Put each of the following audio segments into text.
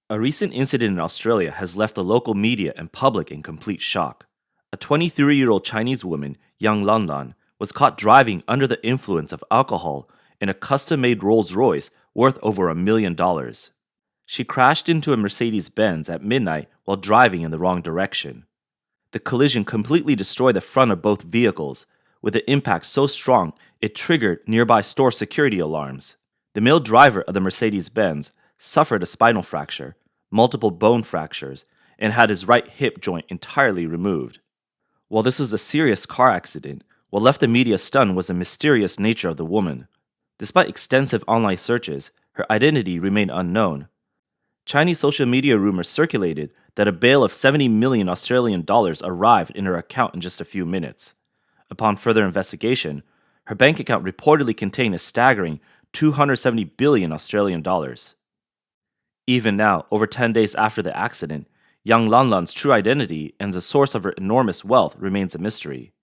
A recent incident in Australia has left the local media and public in complete shock. A 23-year-old Chinese woman, young Lanlan, was caught driving under the influence of alcohol in a custom-made Rolls Royce worth over $1 million. She crashed into a Mercedes-Benz at midnight while driving in the wrong direction. The collision completely destroyed the front of both vehicles, with the impact so strong it triggered nearby store security alarms. The male driver of the Mercedes-Benz suffered a spinal fracture, multiple bone fractures, and had his right hip joint entirely removed. While this was a serious car accident, what left the media stunned was the mysterious nature of the woman. Despite extensive online searches, her identity remained unknown. Chinese social media rumors circulated that a bail of 70 million Australian dollars arrived in her account in just a few minutes. Upon further investigation, her bank account reportedly contained a staggering 270 billion Australian dollars. Even now, over 10 days after the accident, young Lanlan's true identity and the source of her enormous wealth remains a mystery.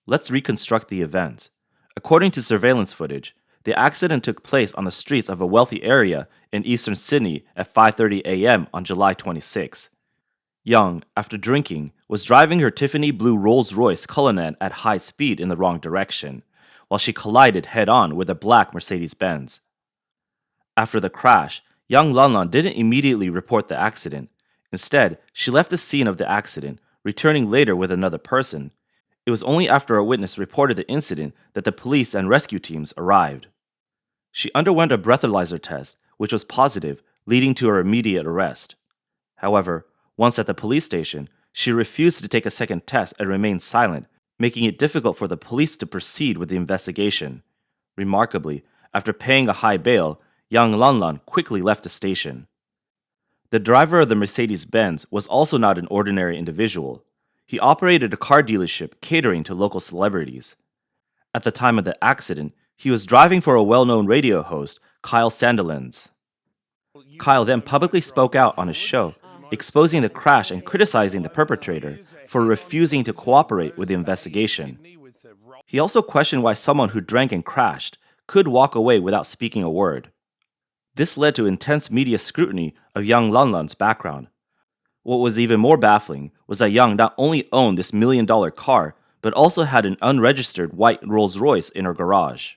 Let's reconstruct the event. According to surveillance footage, the accident took place on the streets of a wealthy area in eastern Sydney at 5:30 a.m. on July 26. Young, after drinking, was driving her Tiffany blue Rolls Royce Cullinan at high speed in the wrong direction, while she collided head-on with a black Mercedes-Benz. After the crash, young Lanlan didn't immediately report the accident. Instead, she left the scene of the accident, returning later with another person. It was only after a witness reported the incident that the police and rescue teams arrived. She underwent a breathalyzer test, which was positive, leading to her immediate arrest. However, once at the police station, she refused to take a second test and remained silent, making it difficult for the police to proceed with the investigation. Remarkably, after paying a high bail, young Lanlan quickly left the station. The driver of the Mercedes-Benz was also not an ordinary individual. He operated a car dealership catering to local celebrities. At the time of the accident, he was driving for a well-known radio host, Kyle Sandilands. Kyle then publicly spoke out on his show, exposing the crash and criticizing the perpetrator for refusing to cooperate with the investigation. He also questioned why someone who drank and crashed could walk away without speaking a word. This led to intense media scrutiny of young Lanlan's background. What was even more baffling was that Young not only owned this million-dollar car, but also had an unregistered white Rolls Royce in her garage.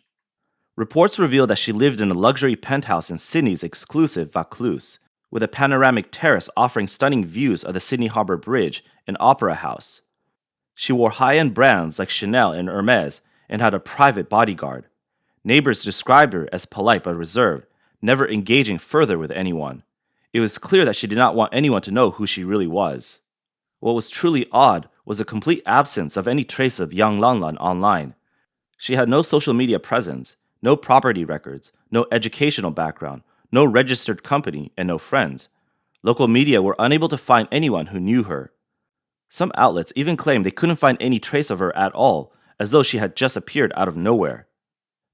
Reports reveal that she lived in a luxury penthouse in Sydney's exclusive Vaucluse, with a panoramic terrace offering stunning views of the Sydney Harbour Bridge and Opera House. She wore high-end brands like Chanel and Hermes and had a private bodyguard. Neighbors described her as polite but reserved, never engaging further with anyone. It was clear that she did not want anyone to know who she really was. What was truly odd was the complete absence of any trace of young Lanlan online. She had no social media presence, no property records, no educational background, no registered company, and no friends. Local media were unable to find anyone who knew her. Some outlets even claimed they couldn't find any trace of her at all, as though she had just appeared out of nowhere.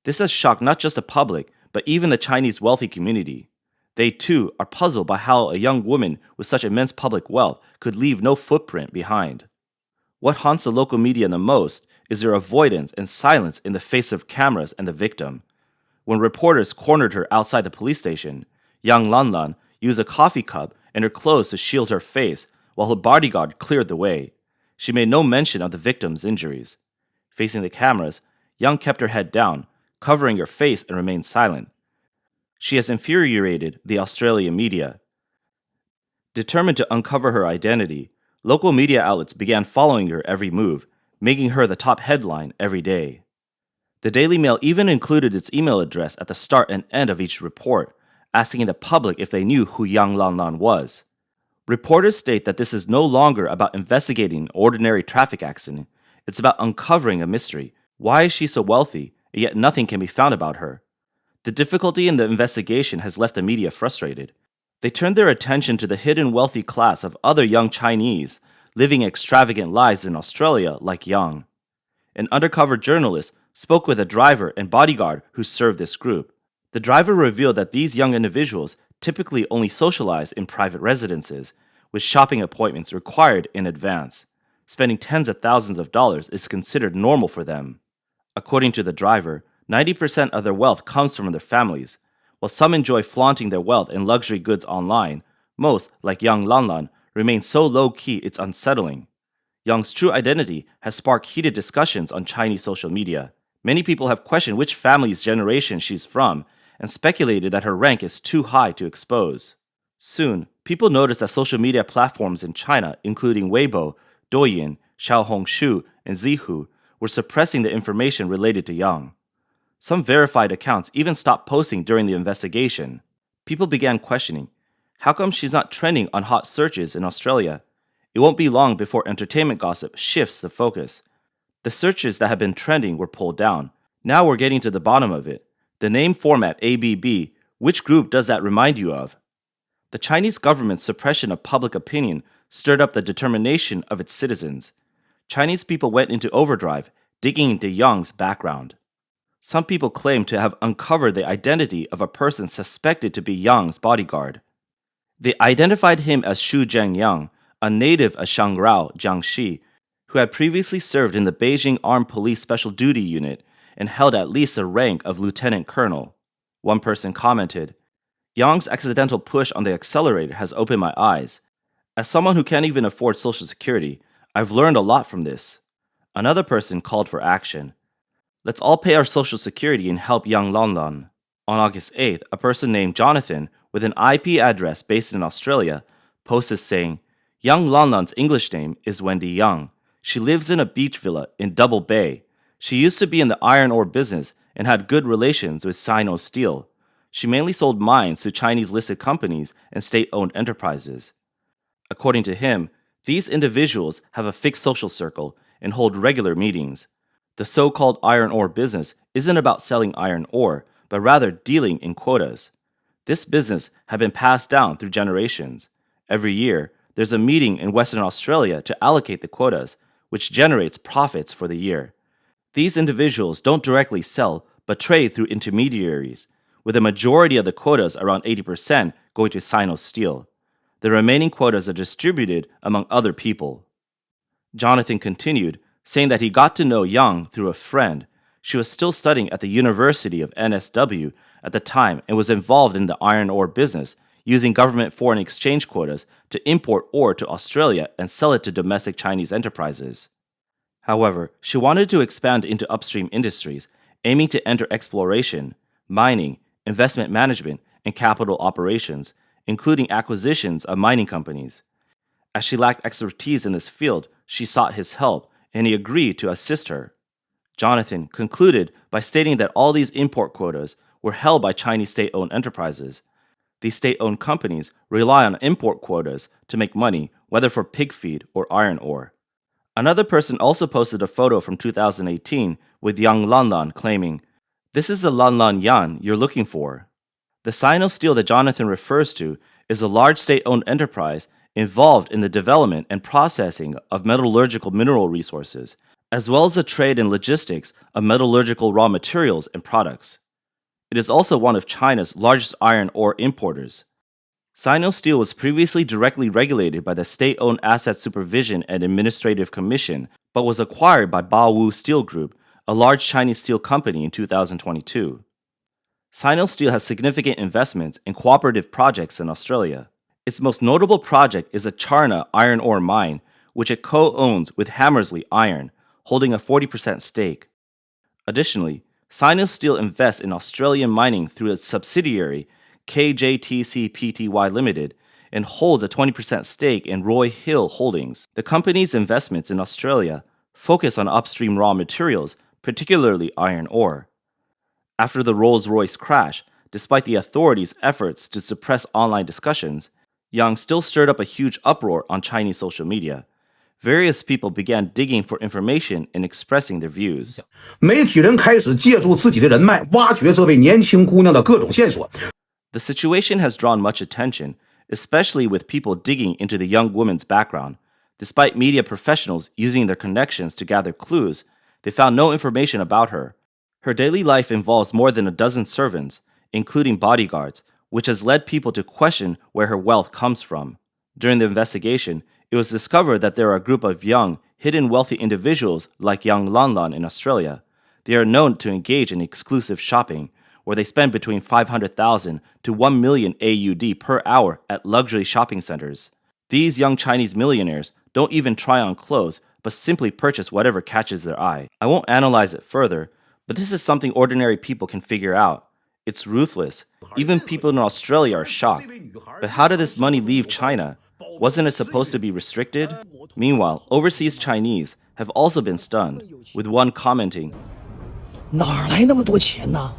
This has shocked not just the public, but even the Chinese wealthy community. They too are puzzled by how a young woman with such immense public wealth could leave no footprint behind. What haunts the local media the most is their avoidance and silence in the face of cameras and the victim. When reporters cornered her outside the police station, young Lanlan used a coffee cup and her clothes to shield her face while her bodyguard cleared the way. She made no mention of the victim's injuries. Facing the cameras, Young kept her head down, covering her face, and remained silent. She has infuriated the Australian media. Determined to uncover her identity, local media outlets began following her every move, making her the top headline every day. The Daily Mail even included its email address at the start and end of each report, asking the public if they knew who young Lanlan was. Reporters state that this is no longer about investigating an ordinary traffic accident. It's about uncovering a mystery. Why is she so wealthy, and yet nothing can be found about her? The difficulty in the investigation has left the media frustrated. They turned their attention to the hidden wealthy class of other young Chinese living extravagant lives in Australia like Young. An undercover journalist spoke with a driver and bodyguard who served this group. The driver revealed that these young individuals typically only socialize in private residences, with shopping appointments required in advance. Spending tens of thousands of dollars is considered normal for them. According to the driver, 90% of their wealth comes from their families. While some enjoy flaunting their wealth and luxury goods online, Most, like young Lanlan, remain so low-key it's unsettling. Young's true identity has sparked heated discussions on Chinese social media. Many people have questioned which family's generation she's from and speculated that her rank is too high to expose. Soon, people noticed that social media platforms in China, including Weibo, Douyin, Xiaohongshu, and Zihu, were suppressing the information related to Yang. Some verified accounts even stopped posting during the investigation. People began questioning, how come she's not trending on hot searches in Australia? It won't be long before entertainment gossip shifts the focus. The searches that have been trending were pulled down. Now we're getting to the bottom of it. The name format ABB, which group does that remind you of? The Chinese government's suppression of public opinion stirred up the determination of its citizens. Chinese people went into overdrive, digging into Yang's background. Some people claim to have uncovered the identity of a person suspected to be Yang's bodyguard. They identified him as Shu Zhengyang, a native of Shangrao, Jiangxi, who had previously served in the Beijing Armed Police Special Duty Unit and held at least the rank of lieutenant colonel. One person commented, Yang's accidental push on the accelerator has opened my eyes. As someone who can't even afford Social Security, I've learned a lot from this. Another person called for action. Let's all pay our Social Security and help young Lanlan. On August 8th, a person named Jonathan, with an IP address based in Australia, posted saying, Young Lanlan's English name is Wendy Young. She lives in a beach villa in Double Bay. She used to be in the iron ore business and had good relations with Sino Steel. She mainly sold mines to Chinese-listed companies and state-owned enterprises. According to him, these individuals have a fixed social circle and hold regular meetings. The so-called iron ore business isn't about selling iron ore, but rather dealing in quotas. This business had been passed down through generations. Every year, there's a meeting in Western Australia to allocate the quotas, which generates profits for the year. These individuals don't directly sell, but trade through intermediaries, with a majority of the quotas, around 80%, going to Sino Steel. The remaining quotas are distributed among other people. Jonathan continued, saying that he got to know Yang through a friend. She was still studying at the University of NSW at the time and was involved in the iron ore business, using government foreign exchange quotas to import ore to Australia and sell it to domestic Chinese enterprises. However, she wanted to expand into upstream industries, aiming to enter exploration, mining, investment management, and capital operations, including acquisitions of mining companies. As she lacked expertise in this field, she sought his help, and he agreed to assist her. Jonathan concluded by stating that all these import quotas were held by Chinese state-owned enterprises. These state-owned companies rely on import quotas to make money, whether for pig feed or iron ore. Another person also posted a photo from 2018 with young Lanlan claiming, "This is the Lanlan Yan you're looking for." The Sino Steel that Jonathan refers to is a large state-owned enterprise involved in the development and processing of metallurgical mineral resources, as well as the trade and logistics of metallurgical raw materials and products. It is also one of China's largest iron ore importers. Sino Steel was previously directly regulated by the State-Owned Asset Supervision and Administrative Commission, but was acquired by Baowu Steel Group, a large Chinese steel company, in 2022. Sino Steel has significant investments in cooperative projects in Australia. Its most notable project is a Charna iron ore mine, which it co-owns with Hammersley Iron, holding a 40% stake. Additionally, Sino Steel invests in Australian mining through its subsidiary, KJTC Pty Limited, and holds a 20% stake in Roy Hill Holdings. The company's investments in Australia focus on upstream raw materials, particularly iron ore. After the Rolls Royce crash, despite the authorities' efforts to suppress online discussions, Yang still stirred up a huge uproar on Chinese social media. Various people began digging for information and expressing their views. 媒体人开始借助自己的人脉，挖掘这位年轻姑娘的各种线索。 The situation has drawn much attention, especially with people digging into the young woman's background. Despite media professionals using their connections to gather clues, they found no information about her. Her daily life involves more than a dozen servants, including bodyguards, which has led people to question where her wealth comes from. During the investigation, it was discovered that there are a group of young, hidden wealthy individuals like young Lanlan in Australia. They are known to engage in exclusive shopping, where they spend between 500,000 to 1 million AUD per hour at luxury shopping centers. These young Chinese millionaires don't even try on clothes, but simply purchase whatever catches their eye. I won't analyze it further, but this is something ordinary people can figure out. It's ruthless. Even people in Australia are shocked. But how did this money leave China? Wasn't it supposed to be restricted? Meanwhile, overseas Chinese have also been stunned, with one commenting, 哪儿来那么多钱呢？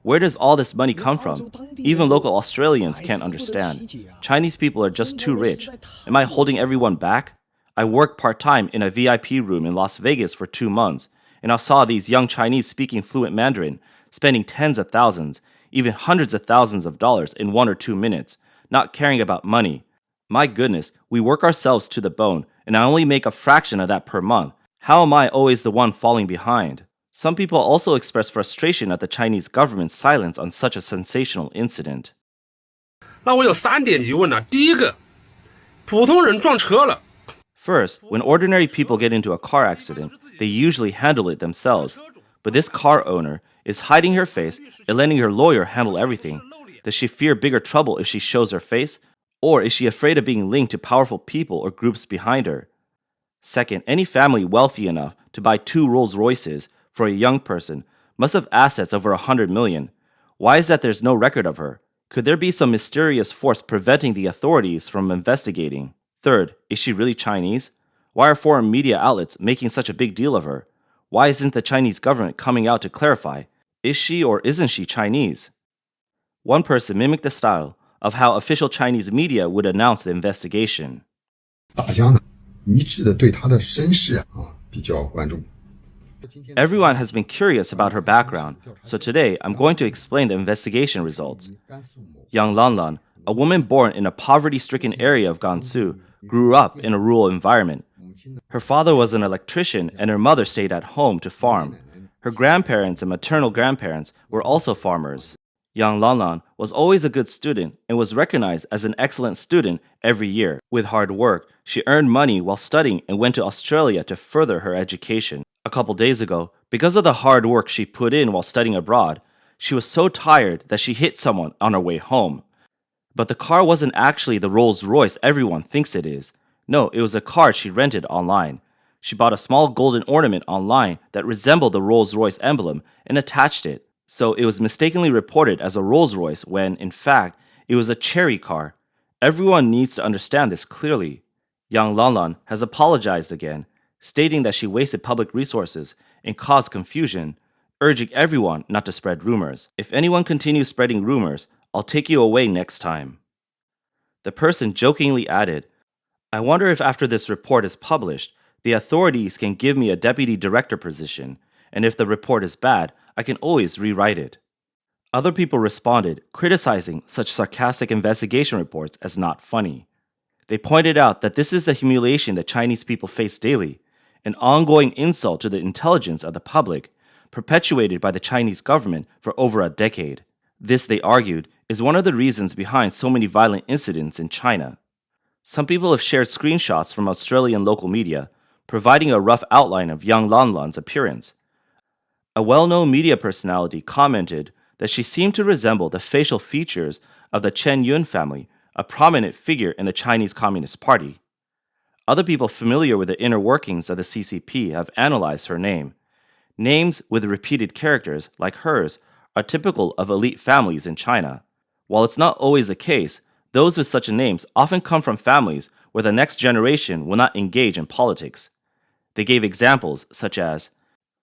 "Where does all this money come from? Even local Australians can't understand. Chinese people are just too rich. Am I holding everyone back? I worked part-time in a VIP room in Las Vegas for 2 months, and I saw these young Chinese speaking fluent Mandarin, spending tens of thousands, even hundreds of thousands of dollars in 1 or 2 minutes, not caring about money. My goodness, we work ourselves to the bone, and I only make a fraction of that per month. How am I always the one falling behind?" Some people also express frustration at the Chinese government's silence on such a sensational incident. 那我有3点疑问呢。第一个，普通人撞车了， First, when ordinary people get into a car accident, they usually handle it themselves. But this car owner is hiding her face and letting her lawyer handle everything. Does she fear bigger trouble if she shows her face? Or is she afraid of being linked to powerful people or groups behind her? Second, any family wealthy enough to buy 2 Rolls Royces for a young person must have assets over 100 million. Why is that there's no record of her? Could there be some mysterious force preventing the authorities from investigating? Third, is she really Chinese? Why are foreign media outlets making such a big deal of her? Why isn't the Chinese government coming out to clarify? Is she or isn't she Chinese? One person mimicked the style of how official Chinese media would announce the investigation. 大家呢一致的对她的身世比较关注。 Everyone has been curious about her background, so today I'm going to explain the investigation results. Young Lanlan, a woman born in a poverty-stricken area of Gansu, grew up in a rural environment. Her father was an electrician and her mother stayed at home to farm. Her grandparents and maternal grandparents were also farmers. Young Lanlan was always a good student and was recognized as an excellent student every year. With hard work, she earned money while studying and went to Australia to further her education. A couple days ago, because of the hard work she put in while studying abroad, she was so tired that she hit someone on her way home. But the car wasn't actually the Rolls Royce everyone thinks it is. No, it was a car she rented online. She bought a small golden ornament online that resembled the Rolls Royce emblem and attached it. So it was mistakenly reported as a Rolls Royce when, in fact, it was a cherry car. Everyone needs to understand this clearly. Young Lanlan has apologized again, stating that she wasted public resources and caused confusion, urging everyone not to spread rumors. If anyone continues spreading rumors, I'll take you away next time. The person jokingly added, "I wonder if after this report is published, the authorities can give me a deputy director position, and if the report is bad, I can always rewrite it." Other people responded, criticizing such sarcastic investigation reports as not funny. They pointed out that this is the humiliation that Chinese people face daily, an ongoing insult to the intelligence of the public, perpetuated by the Chinese government for over a decade. This, they argued, is one of the reasons behind so many violent incidents in China. Some people have shared screenshots from Australian local media, providing a rough outline of young Lanlan's appearance. A well-known media personality commented that she seemed to resemble the facial features of the Chen Yun family, a prominent figure in the Chinese Communist Party. Other people familiar with the inner workings of the CCP have analyzed her name. Names with repeated characters, like hers, are typical of elite families in China. While it's not always the case, those with such names often come from families where the next generation will not engage in politics. They gave examples such as,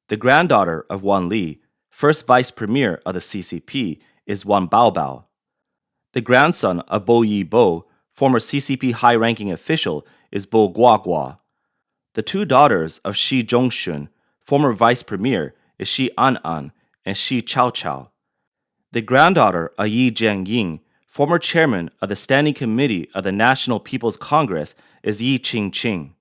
the granddaughter of Wan Li, first vice premier of the CCP, is Wan Baobao. The grandson of Bo Yibo, former CCP high-ranking official, is Bo Guagua. The 2 daughters of Xi Zhongxun, former vice premier, is Xi An'an and Xi Chaochao. The granddaughter of Yi Jianying, former chairman of the Standing Committee of the National People's Congress, is Yi Qingqing.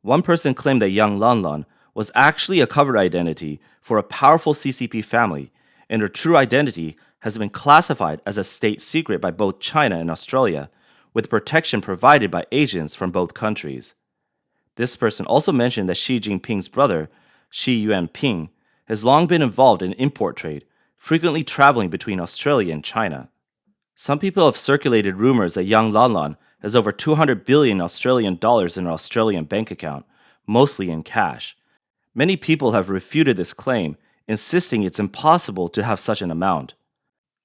One person claimed that young Lanlan was actually a cover identity for a powerful CCP family, and her true identity has been classified as a state secret by both China and Australia, with protection provided by agents from both countries. This person also mentioned that Xi Jinping's brother, Xi Yuanping, has long been involved in import trade, frequently traveling between Australia and China. Some people have circulated rumors that young Lanlan has over 200 billion Australian dollars in her Australian bank account, mostly in cash. Many people have refuted this claim, insisting it's impossible to have such an amount.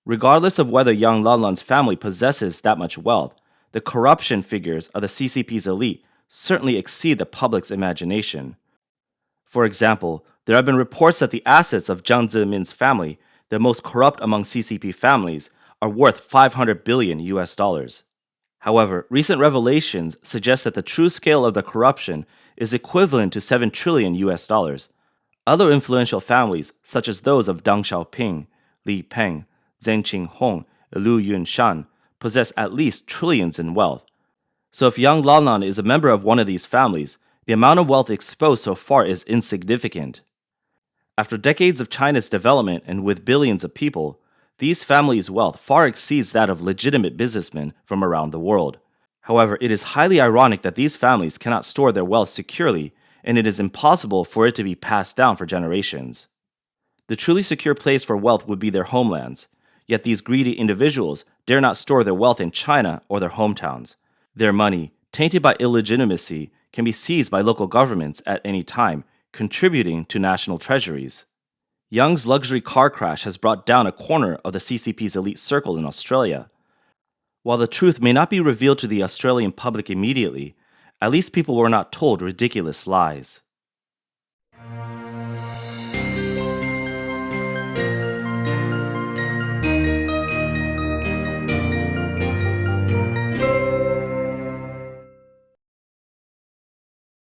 Regardless of whether young Lanlan's family possesses that much wealth, the corruption figures of the CCP's elite certainly exceed the public's imagination. For example, there have been reports that the assets of Jiang Zemin's family, the most corrupt among CCP families, are worth 500 billion US dollars. However, recent revelations suggest that the true scale of the corruption is equivalent to 7 trillion US dollars. Other influential families, such as those of Deng Xiaoping, Li Peng, Zheng Qinghong, Liu Yunshan, possess at least trillions in wealth. So if young Lanlan is a member of one of these families, the amount of wealth exposed so far is insignificant. After decades of China's development and with billions of people, these families' wealth far exceeds that of legitimate businessmen from around the world. However, it is highly ironic that these families cannot store their wealth securely, and it is impossible for it to be passed down for generations. The truly secure place for wealth would be their homelands, yet these greedy individuals dare not store their wealth in China or their hometowns. Their money, tainted by illegitimacy, can be seized by local governments at any time, contributing to national treasuries. Young's luxury car crash has brought down a corner of the CCP's elite circle in Australia. While the truth may not be revealed to the Australian public immediately, at least people were not told ridiculous lies.